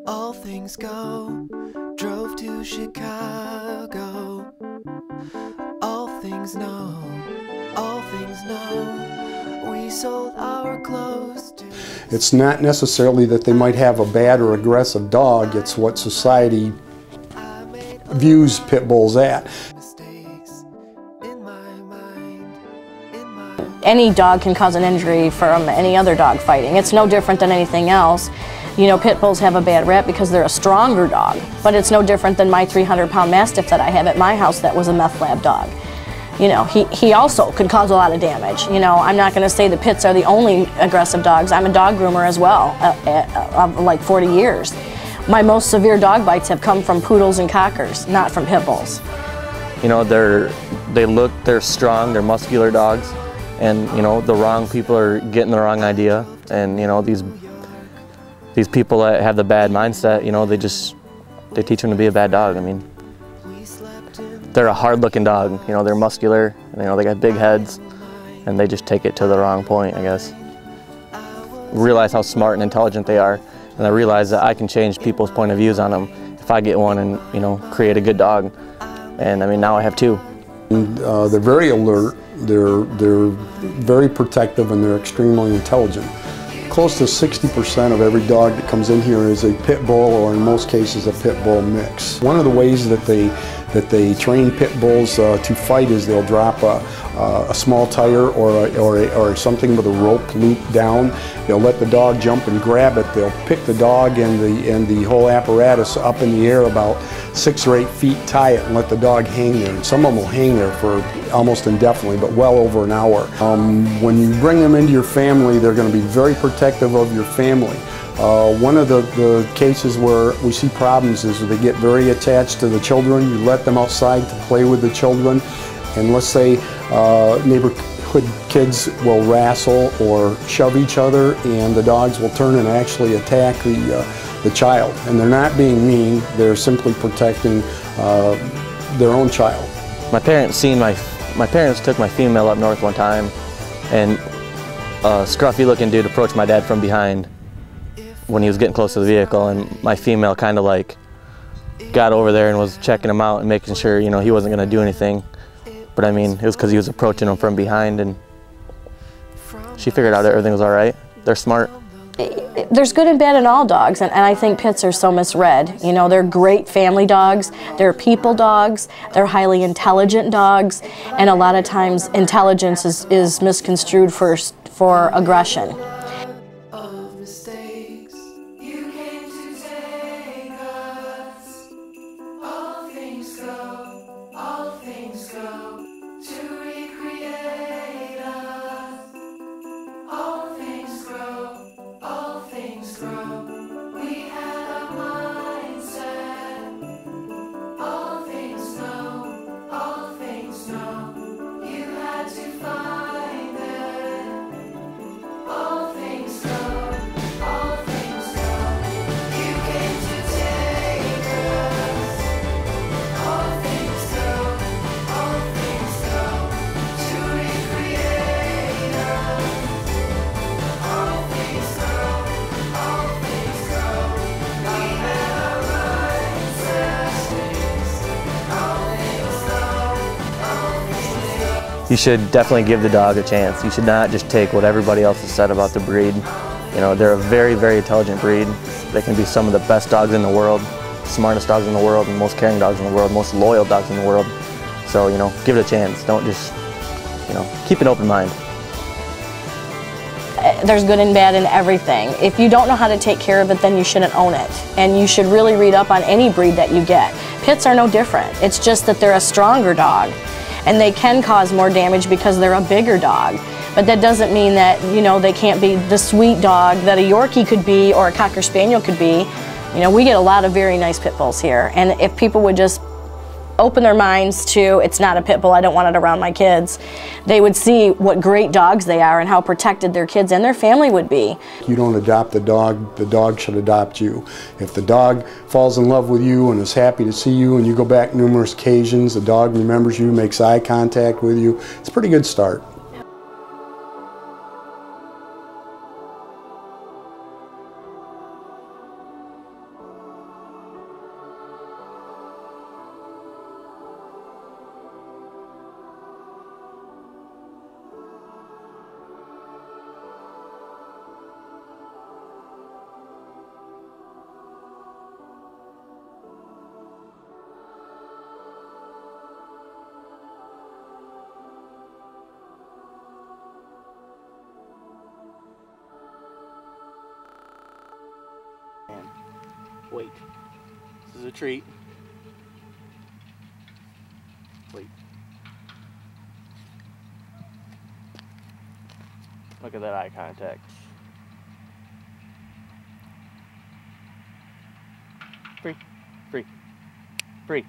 All things go, drove to Chicago. All things know, we sold our clothes to... It's not necessarily that they might have a bad or aggressive dog, it's what society views pit bulls at. Any dog can cause an injury from any other dog fighting. It's no different than anything else. You know, pit bulls have a bad rep because they're a stronger dog, but it's no different than my 300-pound Mastiff that I have at my house that was a meth lab dog. You know, he also could cause a lot of damage. You know, I'm not going to say the pits are the only aggressive dogs. I'm a dog groomer as well, of like 40 years. My most severe dog bites have come from poodles and cockers, not from pit bulls. You know, they're strong, they're muscular dogs, and you know, the wrong people are getting the wrong idea, and you know, these people that have the bad mindset, you know, they teach them to be a bad dog. I mean, they're a hard-looking dog, you know, they're muscular, and, you know, they got big heads, and they just take it to the wrong point, I guess. Realize how smart and intelligent they are, and I realize that I can change people's point of views on them if I get one and, you know, create a good dog. And I mean, now I have two. And, they're very alert, they're very protective, and they're extremely intelligent. Close to 60% of every dog that comes in here is a pit bull, or in most cases a pit bull mix. One of the ways that they train pit bulls to fight is they'll drop a small tire or something with a rope loop down. They'll let the dog jump and grab it. They'll pick the dog and the whole apparatus up in the air about 6 or 8 feet, tie it, and let the dog hang there. And some of them will hang there for almost indefinitely, but well over an hour. When you bring them into your family, they're going to be very protective of your family. One of the cases where we see problems is they get very attached to the children. You let them outside to play with the children, and let's say neighborhood kids will wrestle or shove each other, and the dogs will turn and actually attack the child. And they're not being mean, they're simply protecting their own child. My parents took my female up north one time, and a scruffy-looking dude approached my dad from behind when he was getting close to the vehicle, and my female kind of like got over there and was checking him out and making sure, you know, he wasn't going to do anything. But I mean, it was because he was approaching him from behind, and she figured out everything was all right. They're smart. There's good and bad in all dogs, and I think pits are so misread. You know, they're great family dogs, they're people dogs, they're highly intelligent dogs, and a lot of times intelligence is misconstrued for aggression. You should definitely give the dog a chance. You should not just take what everybody else has said about the breed. You know, they're a very, very intelligent breed. They can be some of the best dogs in the world, smartest dogs in the world, and most caring dogs in the world, most loyal dogs in the world. So, you know, give it a chance. Don't just, you know, keep an open mind. There's good and bad in everything. If you don't know how to take care of it, then you shouldn't own it. And you should really read up on any breed that you get. Pits are no different. It's just that they're a stronger dog, and they can cause more damage because they're a bigger dog. But that doesn't mean that, you know, they can't be the sweet dog that a Yorkie could be or a Cocker Spaniel could be. You know, we get a lot of very nice pit bulls here, and if people would just open their minds to, it's not a pit bull, I don't want it around my kids, they would see what great dogs they are and how protected their kids and their family would be. You don't adopt the dog should adopt you. If the dog falls in love with you and is happy to see you and you go back numerous occasions, the dog remembers you, makes eye contact with you, it's a pretty good start. Wait. This is a treat. Wait. Look at that eye contact. Free. Free. Free.